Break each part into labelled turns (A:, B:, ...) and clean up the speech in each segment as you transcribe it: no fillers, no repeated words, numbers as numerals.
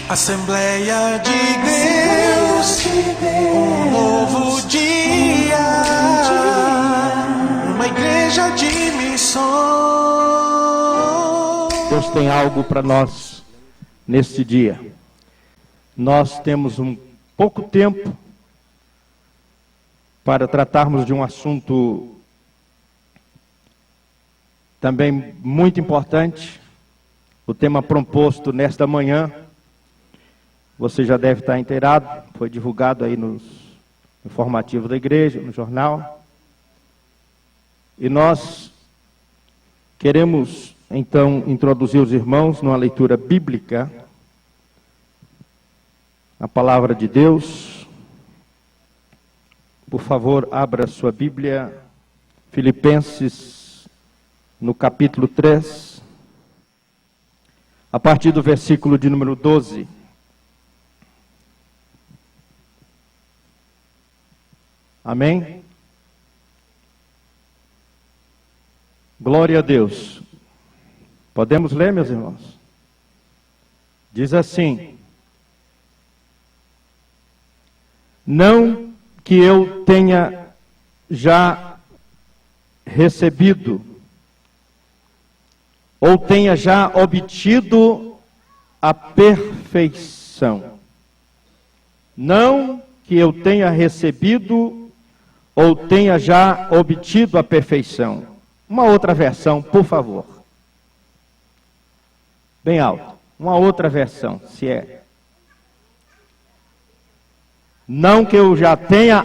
A: Assembleia de Deus, um novo dia, uma igreja de missões.
B: Deus tem algo para nós neste dia. Nós temos um pouco tempo para tratarmos de um assunto também muito importante. O tema proposto nesta manhã, você já deve estar inteirado, foi divulgado aí nos informativos da igreja, no jornal. E nós queremos, então, introduzir os irmãos numa leitura bíblica, a palavra de Deus. Por favor, abra sua Bíblia, Filipenses, no capítulo 3, a partir do versículo de número 12. Amém? Glória a Deus. Podemos ler, meus irmãos? Diz assim: não que eu tenha já recebido, ou tenha já obtido a perfeição. Não que eu tenha recebido ou tenha já obtido a perfeição. Uma outra versão, por favor. Bem alto. Uma outra versão, se é. Não que eu já tenha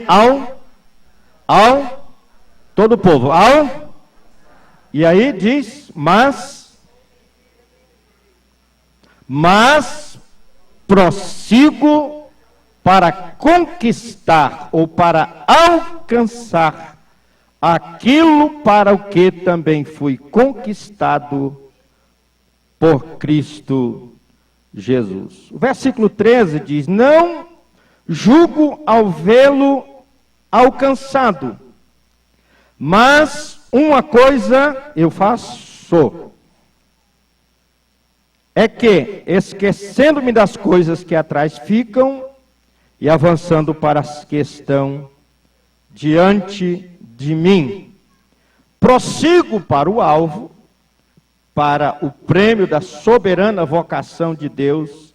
B: todo o povo, e aí diz, mas prossigo para conquistar ou para alcançar aquilo para o que também fui conquistado por Cristo Jesus. O versículo 13 diz: não julgo ao vê-lo alcançado, mas uma coisa eu faço, é que, esquecendo-me das coisas que atrás ficam e avançando para as que estão diante de mim, prossigo para o alvo, para o prêmio da soberana vocação de Deus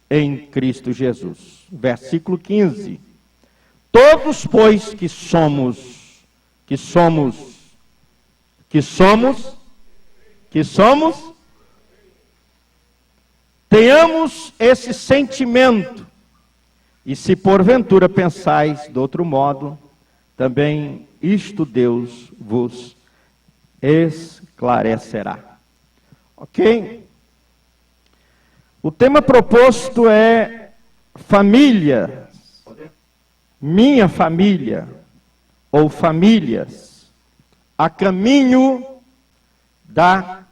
B: em Cristo Jesus. Versículo 15. Todos, pois, que somos, tenhamos esse sentimento. E se porventura pensais de outro modo, também isto Deus vos esclarecerá. Ok? O tema proposto é família, minha família, ou famílias, a caminho da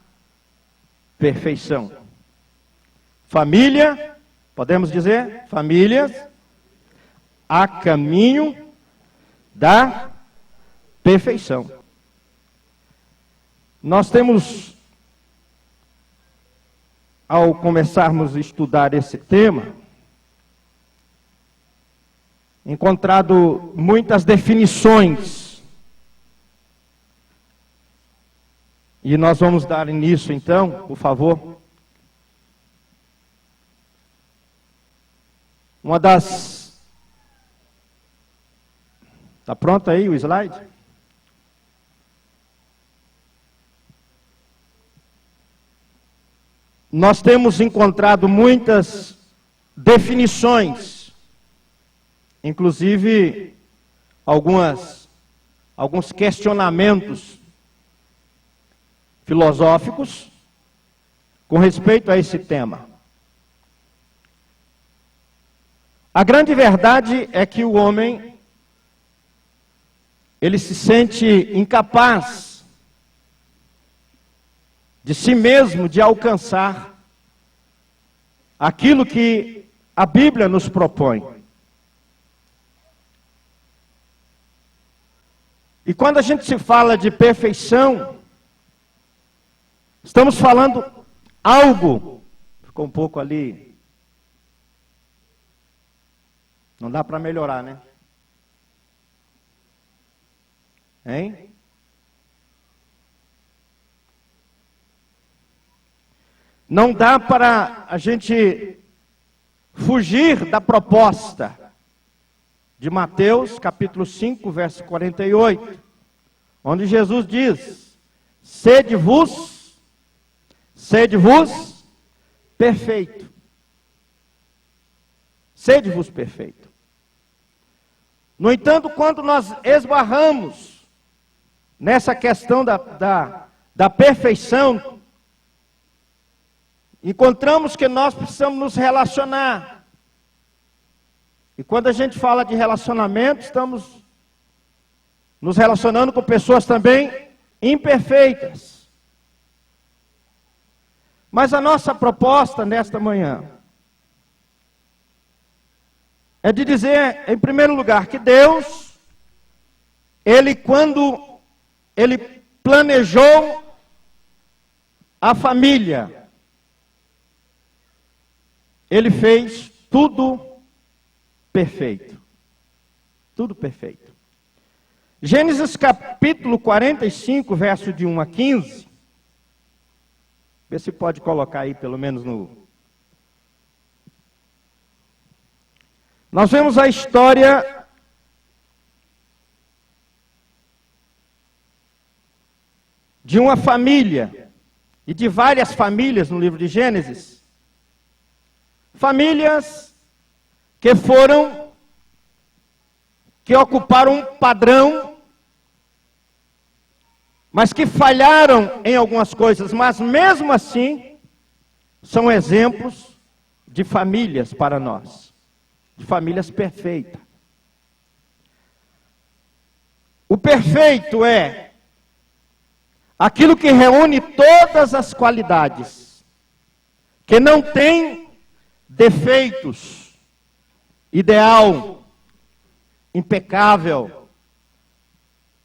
B: perfeição. Família, podemos dizer, famílias, a caminho da perfeição. Nós temos, ao começarmos a estudar esse tema, encontrado muitas definições. E nós vamos dar início então, por favor. Uma das... Está pronto aí o slide? Nós temos encontrado muitas definições, inclusive alguns questionamentos filosóficos com respeito a esse tema. A grande verdade é que o homem, ele se sente incapaz de si mesmo de alcançar aquilo que a Bíblia nos propõe. E quando a gente se fala de perfeição, estamos falando algo, ficou um pouco ali Não dá para melhorar, né? Hein? Não dá para a gente fugir da proposta de Mateus, capítulo 5, verso 48, onde Jesus diz: sede-vos perfeito. Sede-vos perfeito. No entanto, quando nós esbarramos nessa questão da perfeição, encontramos que nós precisamos nos relacionar. E quando a gente fala de relacionamento, estamos nos relacionando com pessoas também imperfeitas. Mas a nossa proposta nesta manhã é de dizer, em primeiro lugar, que Deus, quando Ele planejou a família, Ele fez tudo perfeito. Tudo perfeito. Gênesis capítulo 45, verso de 1 a 15. Vê se pode colocar aí, pelo menos no... Nós vemos a história de uma família, e de várias famílias no livro de Gênesis. Famílias que ocuparam um padrão, mas que falharam em algumas coisas, mas mesmo assim, são exemplos de famílias para nós, de famílias perfeitas. O perfeito é aquilo que reúne todas as qualidades, que não tem defeitos, ideal, impecável,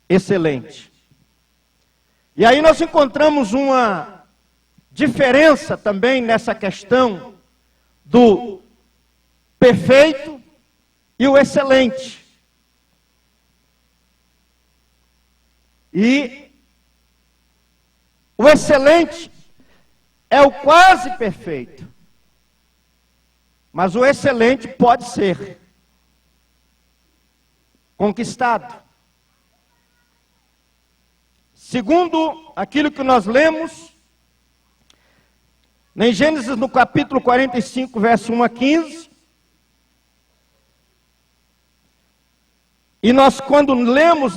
B: excelente. E aí nós encontramos uma diferença também nessa questão do perfeito e o excelente. E o excelente é o quase perfeito. Mas o excelente pode ser conquistado. Segundo aquilo que nós lemos, em Gênesis no capítulo 45, verso 1 a 15, e nós quando lemos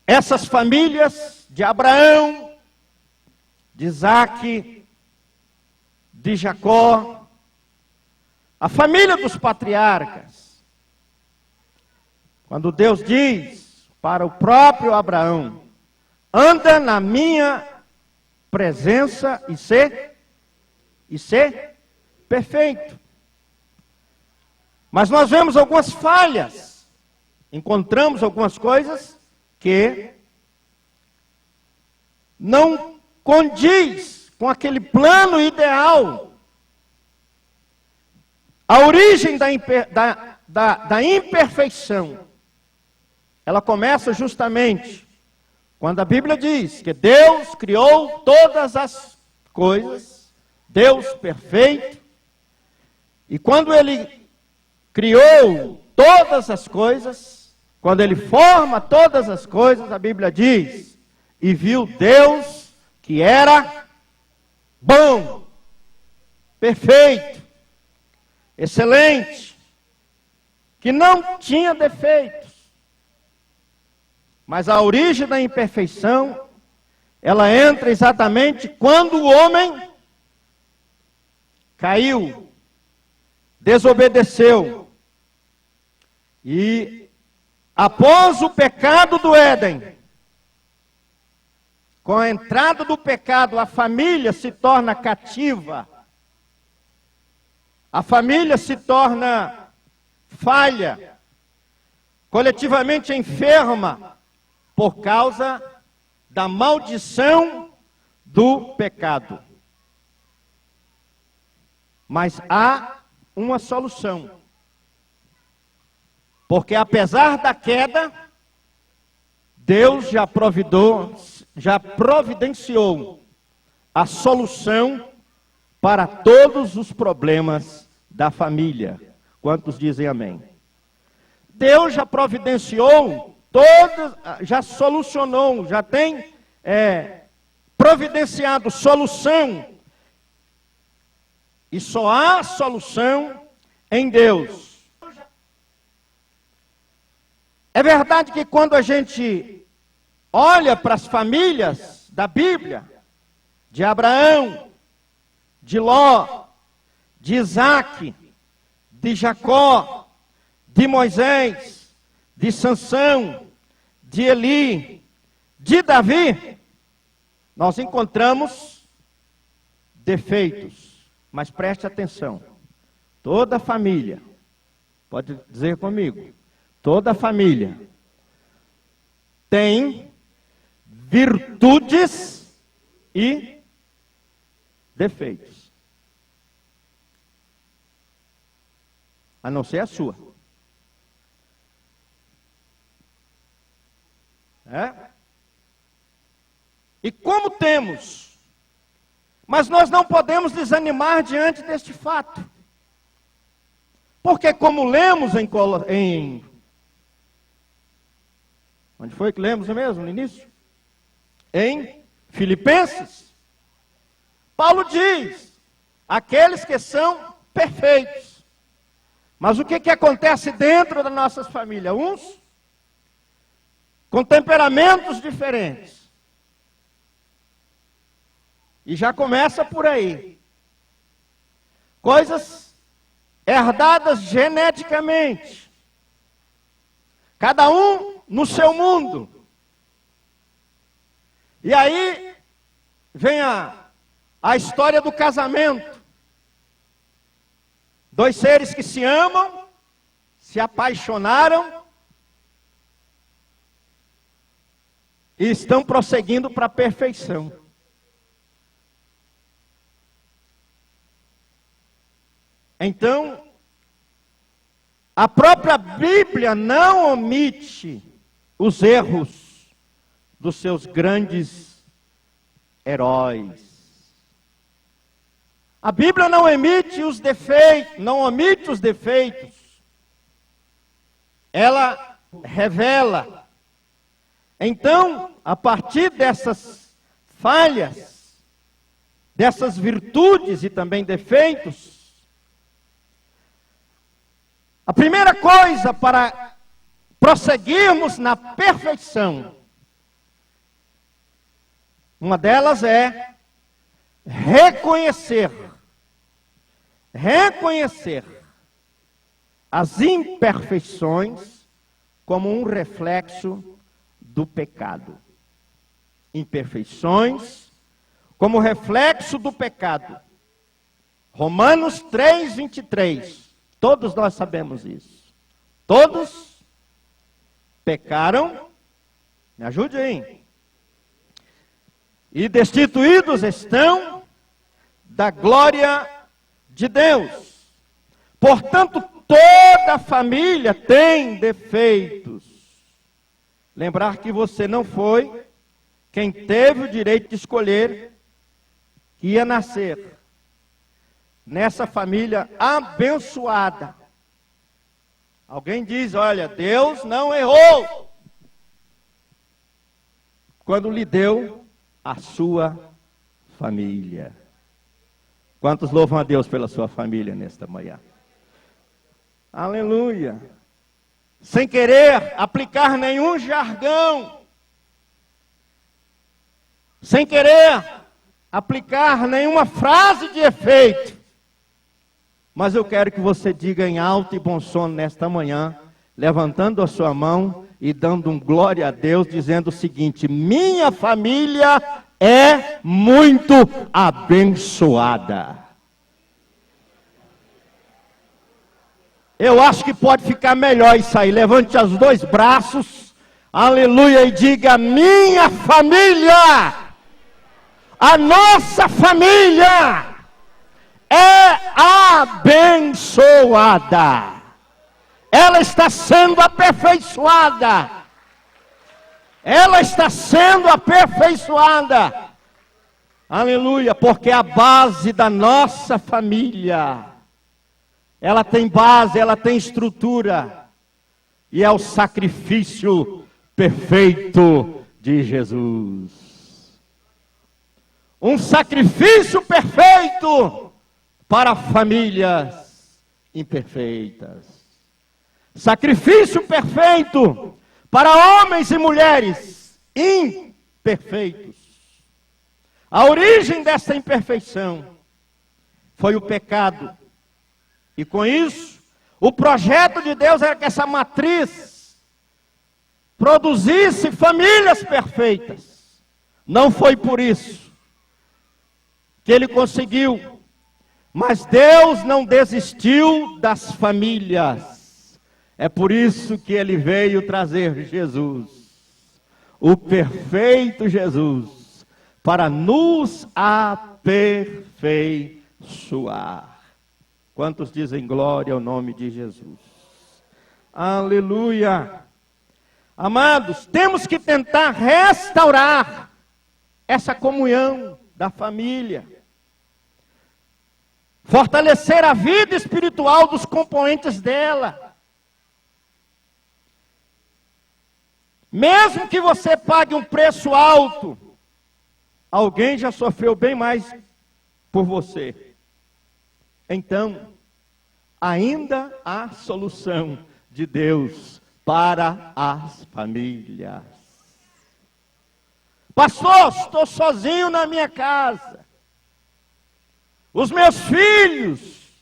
B: essas famílias de Abraão, de Isaque, de Jacó, a família dos patriarcas, quando Deus diz para o próprio Abraão: anda na minha presença e ser perfeito. Mas nós vemos algumas falhas, encontramos algumas coisas que não condiz com aquele plano ideal. A origem da imperfeição, ela começa justamente quando a Bíblia diz que Deus criou todas as coisas, Deus perfeito, e quando Ele criou todas as coisas, quando Ele forma todas as coisas, a Bíblia diz: e viu Deus que era bom, perfeito, excelente, que não tinha defeitos. Mas a origem da imperfeição, ela entra exatamente quando o homem caiu, desobedeceu. E após o pecado do Éden, com a entrada do pecado, a família se torna cativa. A família se torna falha, coletivamente enferma, por causa da maldição do pecado. Mas há uma solução. Porque apesar da queda, Deus já providenciou a solução para todos os problemas da família. Quantos dizem amém? Deus já providenciou já solucionou, já tem providenciado solução. E só há solução em Deus. É verdade que quando a gente olha para as famílias da Bíblia, de Abraão, de Ló, de Isaac, de Jacó, de Moisés, de Sansão, de Eli, de Davi, nós encontramos defeitos. Mas preste atenção, toda família, pode dizer comigo, toda família tem virtudes e defeitos. A não ser a sua. E como temos, mas nós não podemos desanimar diante deste fato. Porque como lemos onde foi que lemos mesmo, no início? Em Filipenses, Paulo diz, aqueles que são perfeitos. Mas o que acontece dentro das nossas famílias? Uns com temperamentos diferentes. E já começa por aí. Coisas herdadas geneticamente. Cada um no seu mundo. E aí vem a história do casamento. Dois seres que se amam, se apaixonaram e estão prosseguindo para a perfeição. Então, a própria Bíblia não omite os erros dos seus grandes heróis. A Bíblia não omite os defeitos. Ela revela. Então, a partir dessas falhas, dessas virtudes e também defeitos, a primeira coisa para prosseguirmos na perfeição, uma delas é reconhecer as imperfeições como um reflexo do pecado. Imperfeições como reflexo do pecado. Romanos 3:23. Todos nós sabemos isso. Todos pecaram, me ajude aí, e destituídos estão da glória de Deus. Portanto, toda família tem defeitos. Lembrar que você não foi quem teve o direito de escolher que ia nascer nessa família abençoada. Alguém diz, olha, Deus não errou quando lhe deu a sua família. Quantos louvam a Deus pela sua família nesta manhã? Aleluia. Sem querer aplicar nenhum jargão, sem querer aplicar nenhuma frase de efeito, mas eu quero que você diga em alto e bom som nesta manhã, levantando a sua mão e dando um glória a Deus, dizendo o seguinte: minha família é muito abençoada. Eu acho que pode ficar melhor isso aí. Levante os dois braços, aleluia, e diga: minha família, a nossa família é abençoada. ela está sendo aperfeiçoada. Ela está sendo aperfeiçoada. Aleluia, porque a base da nossa família, ela tem base, ela tem estrutura, e é o sacrifício perfeito de Jesus. Um sacrifício perfeito para famílias imperfeitas. Sacrifício perfeito para homens e mulheres imperfeitos. A origem dessa imperfeição foi o pecado. E com isso, o projeto de Deus era que essa matriz produzisse famílias perfeitas. Não foi por isso que ele conseguiu. Mas Deus não desistiu das famílias. É por isso que ele veio trazer Jesus, o perfeito Jesus, para nos aperfeiçoar. Quantos dizem glória ao nome de Jesus? Aleluia! Amados, temos que tentar restaurar essa comunhão da família. Fortalecer a vida espiritual dos componentes dela. Mesmo que você pague um preço alto, alguém já sofreu bem mais por você. Então, ainda há solução de Deus para as famílias. Pastor, estou sozinho na minha casa. Os meus filhos,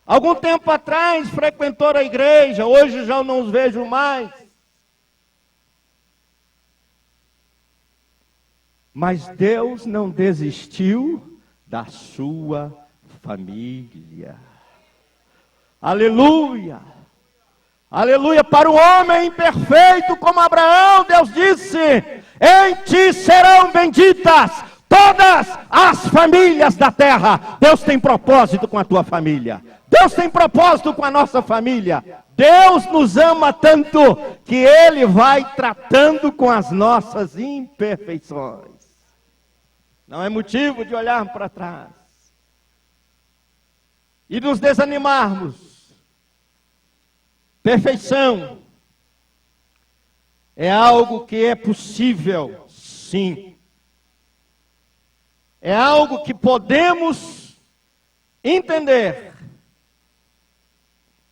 B: algum tempo atrás, frequentaram a igreja, hoje já não os vejo mais. Mas Deus não desistiu da sua família. Aleluia! Aleluia! Para o homem imperfeito como Abraão, Deus disse: em ti serão benditas todas as famílias da terra. Deus tem propósito com a tua família. Deus tem propósito com a nossa família. Deus nos ama tanto que Ele vai tratando com as nossas imperfeições. Não é motivo de olhar para trás e nos desanimarmos. Perfeição é algo que é possível, sim. É algo que podemos entender.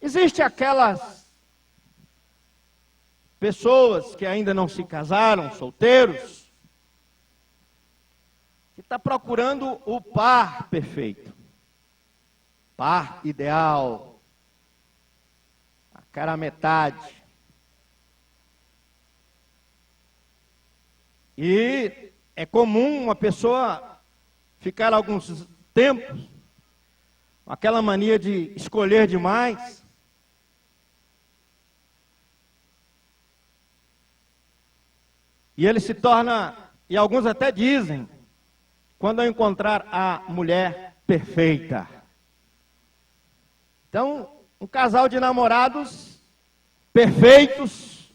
B: Existem aquelas pessoas que ainda não se casaram, solteiros, que está procurando o par perfeito, par ideal, a cara metade. E é comum uma pessoa ficar alguns tempos com aquela mania de escolher demais. E ele se torna, e alguns até dizem, quando eu encontrar a mulher perfeita. Então, um casal de namorados perfeitos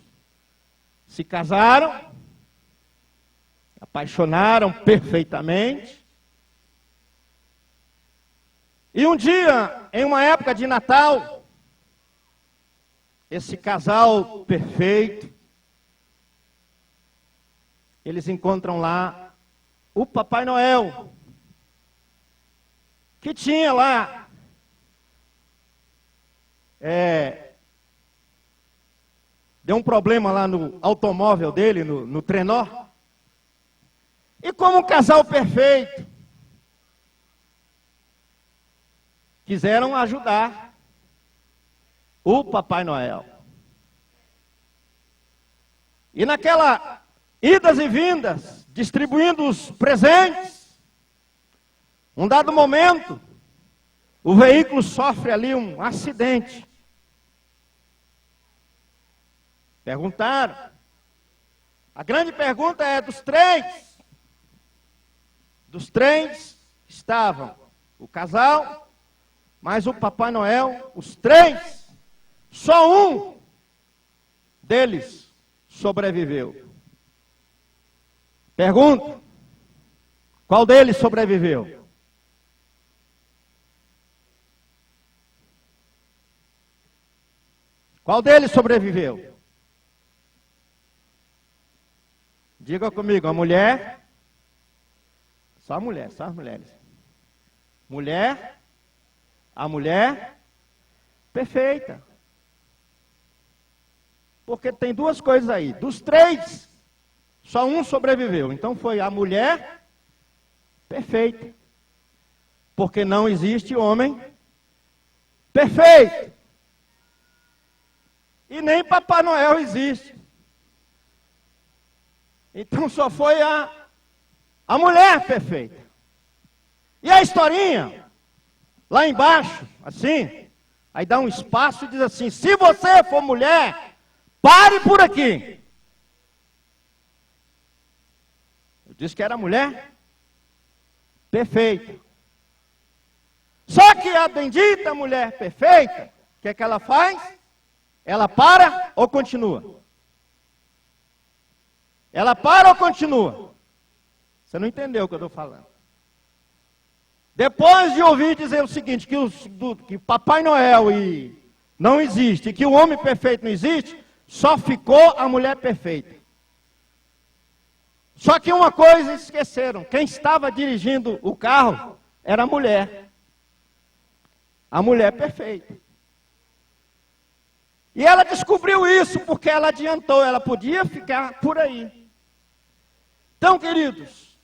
B: se casaram, apaixonaram perfeitamente. E um dia, em uma época de Natal, esse casal perfeito, eles encontram lá o Papai Noel, que tinha lá deu um problema lá no automóvel dele, no trenó. E como um casal perfeito, quiseram ajudar o Papai Noel. E naquela idas e vindas, distribuindo os presentes, um dado momento, o veículo sofre ali um acidente. Perguntaram. A grande pergunta é dos três. Dos três estavam o casal, mais o Papai Noel, os três Só um deles sobreviveu. Pergunto: qual deles sobreviveu? Qual deles sobreviveu? Diga comigo, a mulher. Só a mulher, só as mulheres. Mulher, a mulher perfeita. Porque tem duas coisas aí. Dos três, só um sobreviveu. Então foi a mulher perfeita. Porque não existe homem perfeito. E nem Papai Noel existe. Então só foi a mulher perfeita. E a historinha, lá embaixo, assim, aí dá um espaço e diz assim: se você for mulher, pare por aqui. Eu disse que era mulher perfeita. Só que a bendita mulher perfeita, o que é que ela faz? Ela para ou continua? Ela para ou continua? Você não entendeu o que eu estou falando. Depois de ouvir dizer o seguinte, que Papai Noel não existe, que o homem perfeito não existe, só ficou a mulher perfeita. Só que uma coisa esqueceram: quem estava dirigindo o carro era a mulher. A mulher perfeita. E ela descobriu isso porque ela adiantou, ela podia ficar por aí. Então, queridos,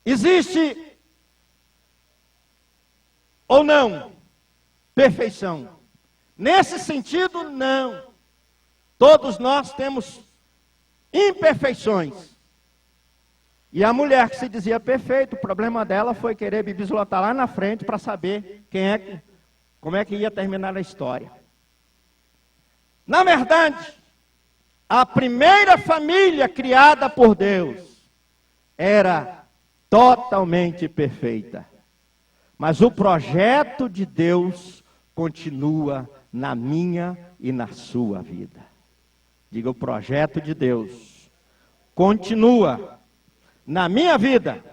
B: existe ou não perfeição? Nesse sentido, não. Todos nós temos imperfeições. E a mulher que se dizia perfeita, o problema dela foi querer me bislotar lá na frente para saber como é que ia terminar a história. Na verdade, a primeira família criada por Deus era totalmente perfeita. Mas o projeto de Deus continua na minha e na sua vida. Diga: o projeto de Deus continua na minha vida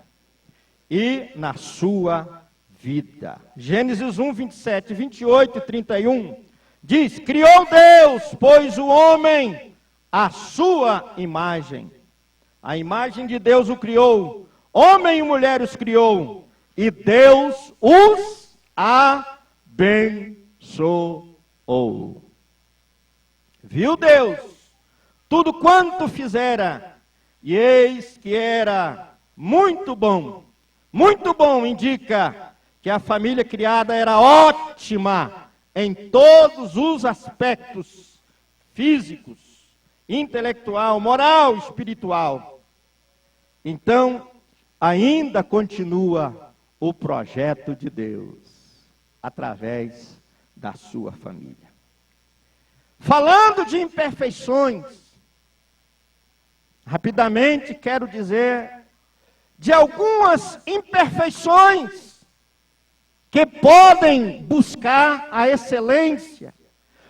B: e na sua vida. Gênesis 1, 27, 28 e 31 diz: criou Deus, pois o homem à sua imagem. A imagem de Deus o criou, homem e mulher os criou, e Deus os abençoou. Viu Deus tudo quanto fizera, e eis que era muito bom. Muito bom indica que a família criada era ótima em todos os aspectos físicos, intelectual, moral, espiritual. Então, ainda continua o projeto de Deus através da sua família. Falando de imperfeições, rapidamente quero dizer de algumas imperfeições que podem buscar a excelência,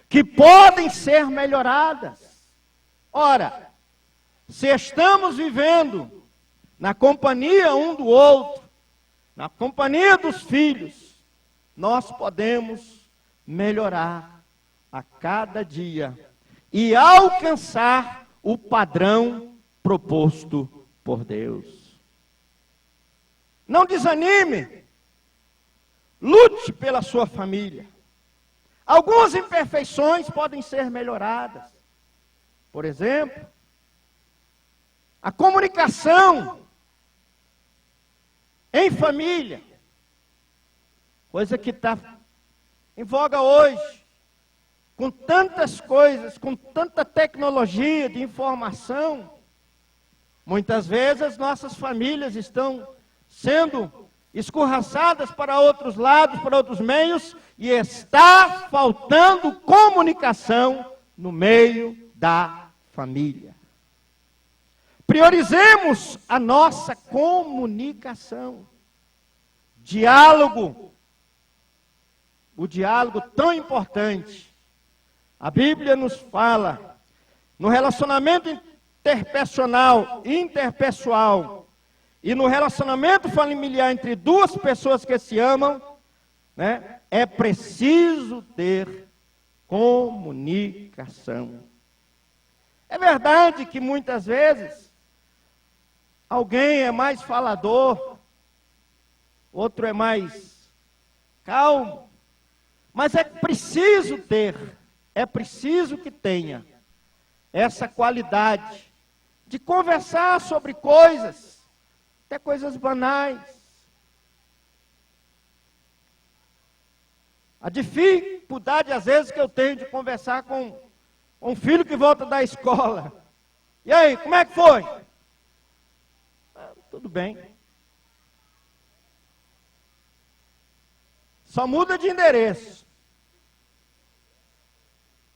B: que podem ser melhoradas. Ora, se estamos vivendo na companhia um do outro, na companhia dos filhos, nós podemos melhorar a cada dia e alcançar o padrão proposto por Deus. Não desanime, lute pela sua família. Algumas imperfeições podem ser melhoradas. Por exemplo, a comunicação em família, coisa que está em voga hoje, com tantas coisas, com tanta tecnologia de informação. Muitas vezes as nossas famílias estão sendo escorraçadas para outros lados, para outros meios, e está faltando comunicação no meio da família. Priorizemos a nossa comunicação. Diálogo. O diálogo tão importante. A Bíblia nos fala no relacionamento interpessoal e no relacionamento familiar entre duas pessoas que se amam, né, é preciso ter comunicação. É verdade que muitas vezes alguém é mais falador, outro é mais calmo, mas é preciso que tenha essa qualidade de conversar sobre coisas, até coisas banais. A dificuldade, às vezes, que eu tenho de conversar com um filho que volta da escola. E aí, como é que foi? Tudo bem. Só muda de endereço.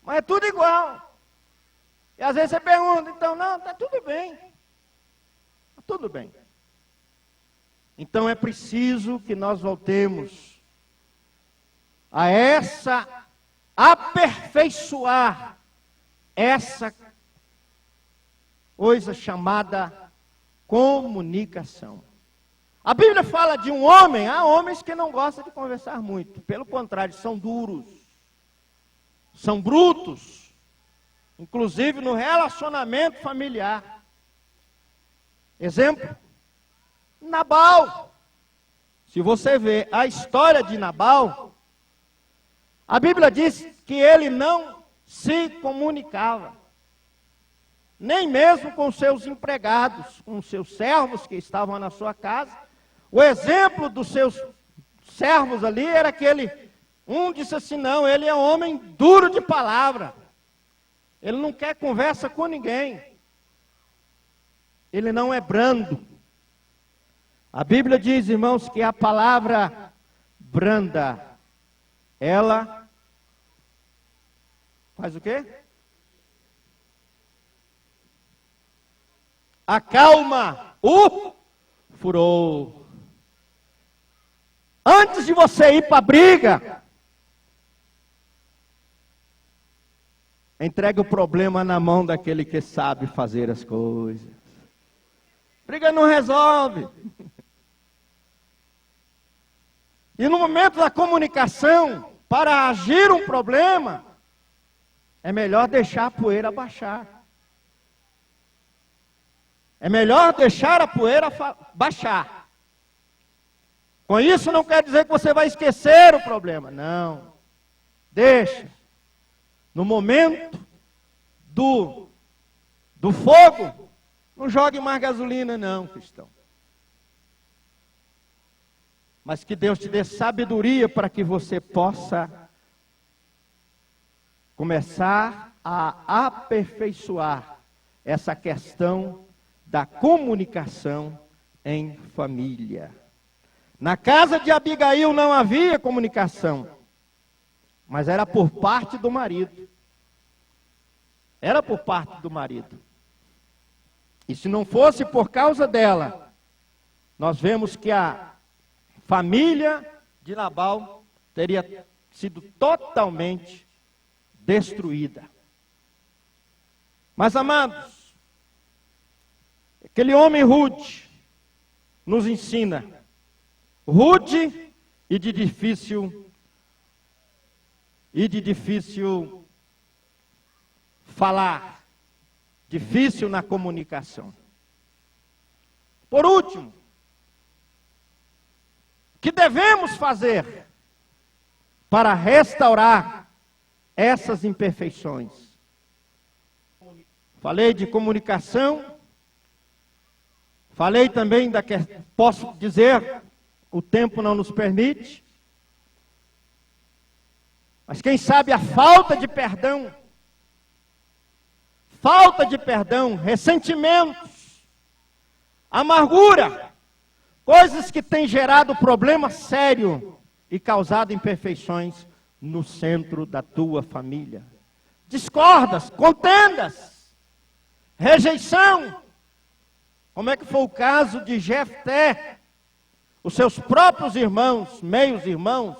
B: Mas é tudo igual. E às vezes você pergunta, então, não, está tudo bem. Está tudo bem. Então é preciso que nós voltemos a aperfeiçoar essa coisa chamada comunicação. A Bíblia fala de um homem, há homens que não gostam de conversar muito, pelo contrário, são duros, são brutos. Inclusive no relacionamento familiar. Exemplo, Nabal. Se você vê a história de Nabal, a Bíblia diz que ele não se comunicava. Nem mesmo com seus empregados, com seus servos que estavam na sua casa. O exemplo dos seus servos ali era que um disse assim, não, ele é um homem duro de palavra. Ele não quer conversa com ninguém. Ele não é brando. A Bíblia diz, irmãos, que a palavra branda, ela faz o quê? Acalma o furor. Antes de você ir para a briga, entregue o problema na mão daquele que sabe fazer as coisas. Briga não resolve. E no momento da comunicação, para agir um problema, é melhor deixar a poeira baixar. É melhor deixar a poeira baixar. Com isso não quer dizer que você vai esquecer o problema. Não. Deixa. No momento do fogo, não jogue mais gasolina não, cristão. Mas que Deus te dê sabedoria para que você possa começar a aperfeiçoar essa questão da comunicação em família. Na casa de Abigail não havia comunicação, mas era por parte do marido. Era por parte do marido. E se não fosse por causa dela, nós vemos que a família de Nabal teria sido totalmente destruída. Mas, amados, aquele homem rude nos ensina, rude e de difícil falar, difícil na comunicação. Por último, o que devemos fazer para restaurar essas imperfeições? Falei de comunicação, falei também da que posso dizer, o tempo não nos permite, mas quem sabe a falta de perdão, ressentimentos, amargura, coisas que têm gerado problema sério e causado imperfeições no centro da tua família. Discordas, contendas, rejeição. Como é que foi o caso de Jefté? Os seus próprios irmãos, meios irmãos,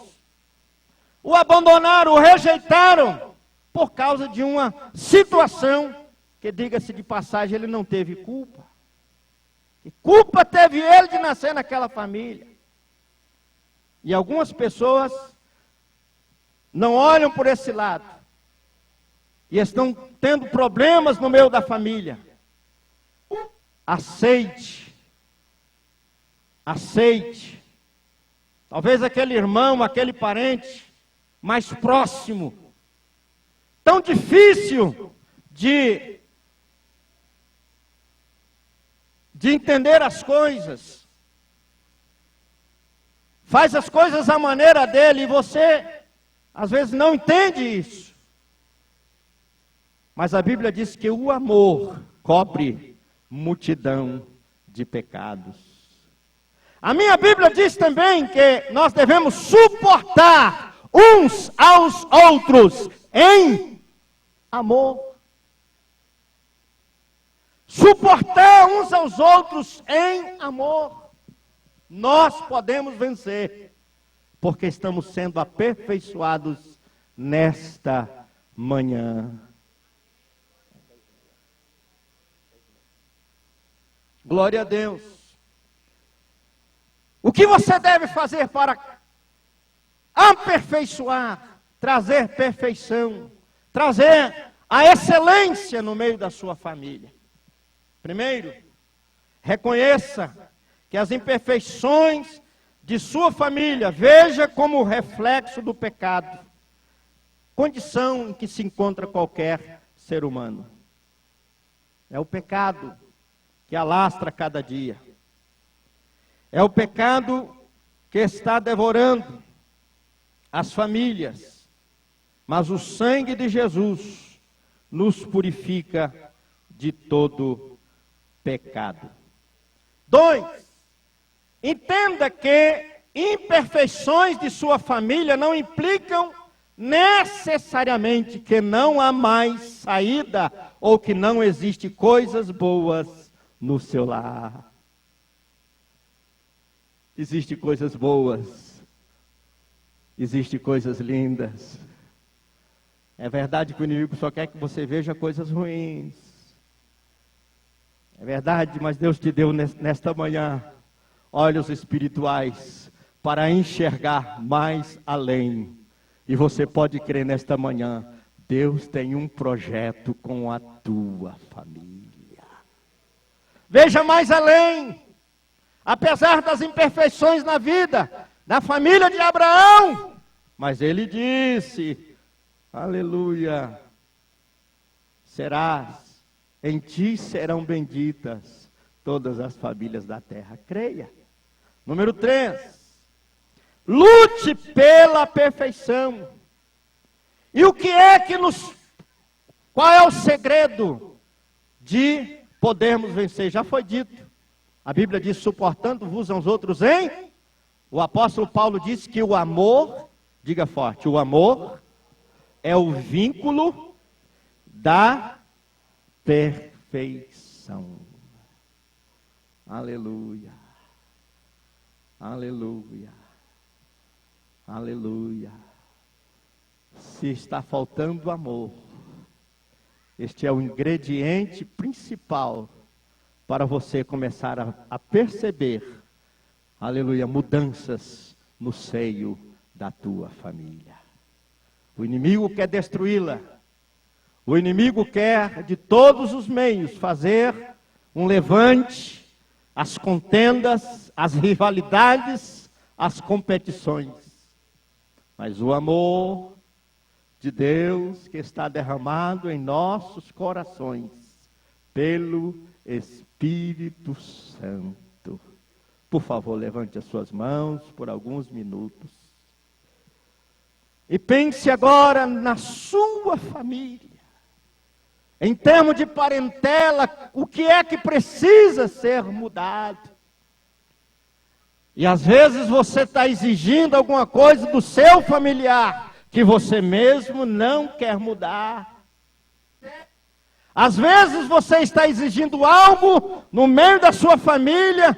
B: o abandonaram, o rejeitaram. por causa de uma situação que, diga-se de passagem, ele não teve culpa. Que culpa teve ele de nascer naquela família? E algumas pessoas não olham por esse lado e estão tendo problemas no meio da família. Aceite. Aceite. Talvez aquele irmão, aquele parente mais próximo, tão difícil de entender as coisas, faz as coisas à maneira dele, e você às vezes não entende isso. Mas a Bíblia diz que o amor cobre multidão de pecados. A minha Bíblia diz também que nós devemos suportar uns aos outros em amor. Suportar uns aos outros em amor. Nós podemos vencer, porque estamos sendo aperfeiçoados nesta manhã. Glória a Deus. O que você deve fazer para aperfeiçoar, trazer perfeição, trazer a excelência no meio da sua família? Primeiro, reconheça que as imperfeições de sua família, veja como reflexo do pecado, condição em que se encontra qualquer ser humano. É o pecado que alastra cada dia. É o pecado que está devorando as famílias. Mas o sangue de Jesus nos purifica de todo pecado. 2. Entenda que imperfeições de sua família não implicam necessariamente que não há mais saída ou que não existe coisas boas no seu lar. Existem coisas boas, existem coisas lindas. É verdade que o inimigo só quer que você veja coisas ruins. É verdade, mas Deus te deu nesta manhã olhos espirituais para enxergar mais além. E você pode crer nesta manhã, Deus tem um projeto com a tua família. Veja mais além. Apesar das imperfeições na vida da família de Abraão, mas ele disse, aleluia, em ti serão benditas todas as famílias da terra. Creia. Número 3, lute pela perfeição. E o que é que qual é o segredo de podermos vencer? Já foi dito. A Bíblia diz, suportando-vos uns outros em... O apóstolo Paulo disse que o amor, diga forte, o amor é o vínculo da perfeição. Aleluia. Aleluia. Aleluia. Se está faltando amor, este é o ingrediente principal para você começar a perceber, aleluia, mudanças no seio da tua família. O inimigo quer destruí-la. O inimigo quer, de todos os meios, fazer um levante, as contendas, as rivalidades, as competições. Mas o amor de Deus que está derramado em nossos corações, pelo Espírito Santo. Por favor, levante as suas mãos por alguns minutos. E pense agora na sua família. Em termos de parentela, o que é que precisa ser mudado? E às vezes você está exigindo alguma coisa do seu familiar, que você mesmo não quer mudar. Às vezes você está exigindo algo no meio da sua família,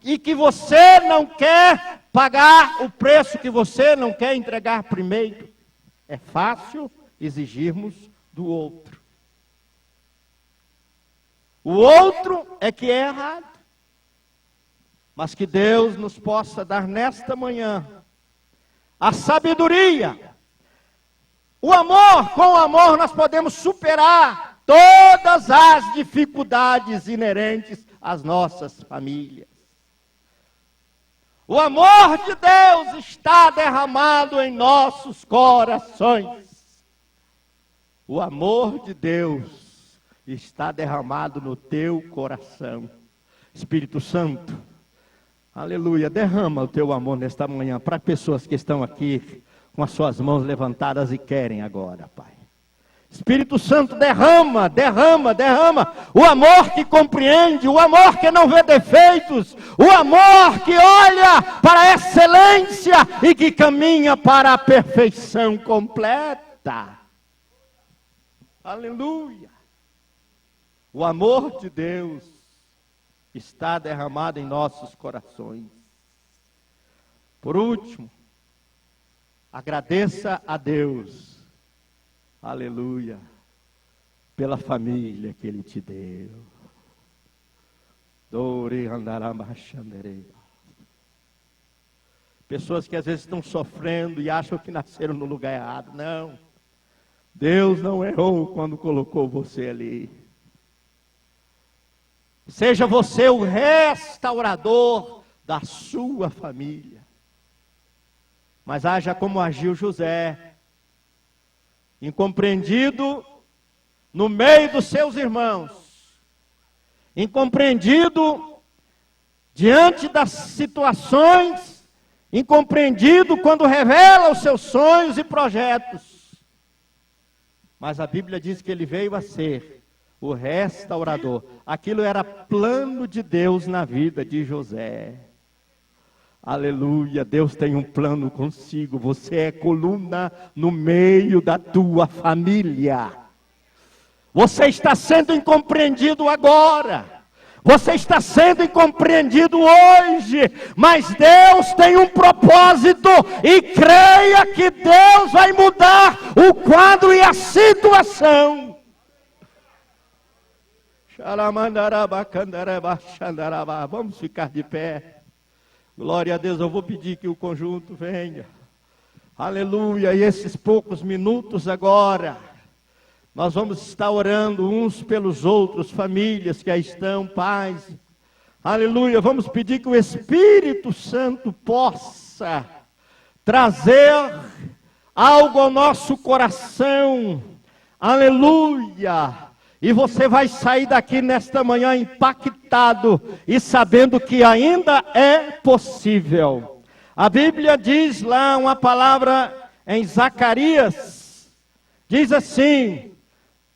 B: e que você não quer pagar o preço, que você não quer entregar primeiro. É fácil exigirmos do outro. O outro é que é errado. Mas que Deus nos possa dar nesta manhã a sabedoria. O amor, com o amor nós podemos superar todas as dificuldades inerentes às nossas famílias. O amor de Deus está derramado em nossos corações. O amor de Deus está derramado no teu coração. Espírito Santo, aleluia, derrama o teu amor nesta manhã para pessoas que estão aqui com as suas mãos levantadas e querem agora, Pai. Espírito Santo, derrama o amor que compreende, o amor que não vê defeitos, o amor que olha para a excelência e que caminha para a perfeição completa. Aleluia. O amor de Deus está derramado em nossos corações. Por último, agradeça a Deus, aleluia, pela família que Ele te deu. Pessoas que às vezes estão sofrendo e acham que nasceram no lugar errado. Não, Deus não errou quando colocou você ali. Seja você o restaurador da sua família. Mas haja como agiu José, incompreendido no meio dos seus irmãos, incompreendido diante das situações, incompreendido quando revela os seus sonhos e projetos. Mas a Bíblia diz que ele veio a ser o restaurador. Aquilo era plano de Deus na vida de José. Aleluia, Deus tem um plano consigo. Você é coluna no meio da tua família. Você está sendo incompreendido agora. Você está sendo incompreendido hoje. Mas Deus tem um propósito. E creia que Deus vai mudar o quadro e a situação. Vamos ficar de pé. Glória a Deus, eu vou pedir que o conjunto venha. Aleluia, e esses poucos minutos agora, nós vamos estar orando uns pelos outros, famílias que aí estão, pais. Aleluia, vamos pedir que o Espírito Santo possa trazer algo ao nosso coração. Aleluia. E você vai sair daqui nesta manhã impactado e sabendo que ainda é possível. A Bíblia diz lá uma palavra em Zacarias, diz assim,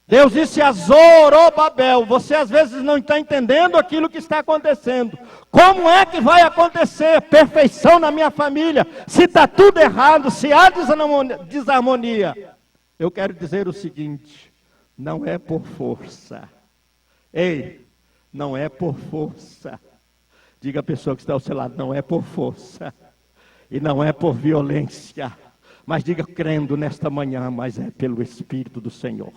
B: Deus disse a Zorobabel, você às vezes não está entendendo aquilo que está acontecendo. Como é que vai acontecer perfeição na minha família, se está tudo errado, se há desarmonia? Eu quero dizer o seguinte, não é por força. Ei, não é por força. Diga a pessoa que está ao seu lado, não é por força. E não é por violência. Mas diga crendo nesta manhã, mas é pelo Espírito do Senhor.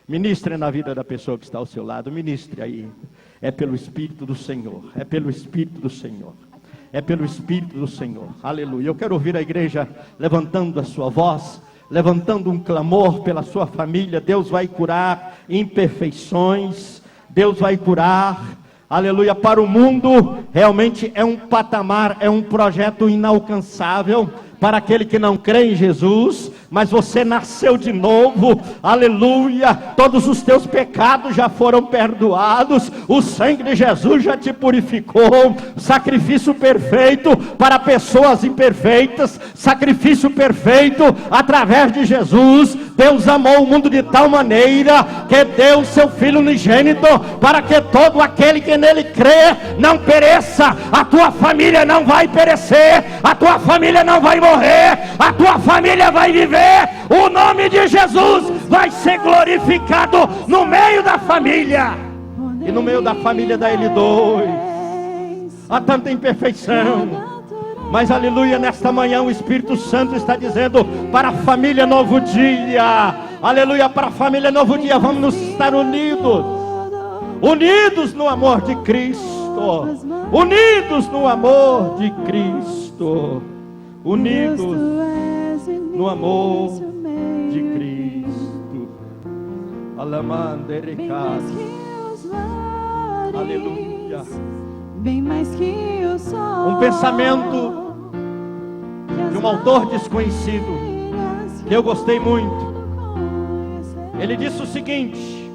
B: Ministre na vida da pessoa que está ao seu lado, ministre aí. É pelo Espírito do Senhor, é pelo Espírito do Senhor. É pelo Espírito do Senhor. Aleluia. Eu quero ouvir a igreja levantando a sua voz, levantando um clamor pela sua família. Deus vai curar imperfeições, Deus vai curar, aleluia, para o mundo. Realmente é um patamar, é um projeto inalcançável para aquele que não crê em Jesus, mas você nasceu de novo, aleluia, todos os teus pecados já foram perdoados, o sangue de Jesus já te purificou, sacrifício perfeito para pessoas imperfeitas, sacrifício perfeito através de Jesus. Deus amou o mundo de tal maneira que deu o seu Filho unigênito, para que todo aquele que nele crê não pereça. A tua família não vai perecer, a tua família não vai morrer, a tua família vai viver. O nome de Jesus vai ser glorificado no meio da família. E no meio da família da L2 há tanta imperfeição, mas aleluia, nesta manhã o Espírito Santo está dizendo para a família Novo Dia, Aleluia, para a família Novo Dia, vamos nos estar unidos. Unidos no amor de Cristo. Unidos no amor de Cristo. Unidos no amor de Cristo. Aleluia.
C: Bem mais que o sol.
B: Um pensamento de um autor desconhecido que eu gostei muito. Ele disse o seguinte: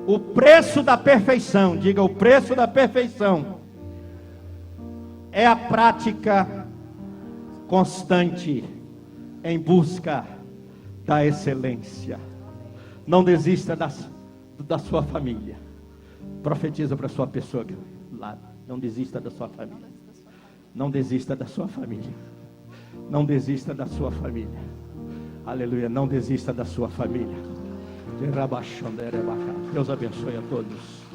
B: o preço da perfeição, diga, o preço da perfeição é a prática constante em busca da excelência. Não desista da sua família. Profetiza para a sua pessoa lá. Não desista da sua família. Não desista da sua família. Não desista da sua família. Aleluia. Não desista da sua família. Deus abençoe a todos.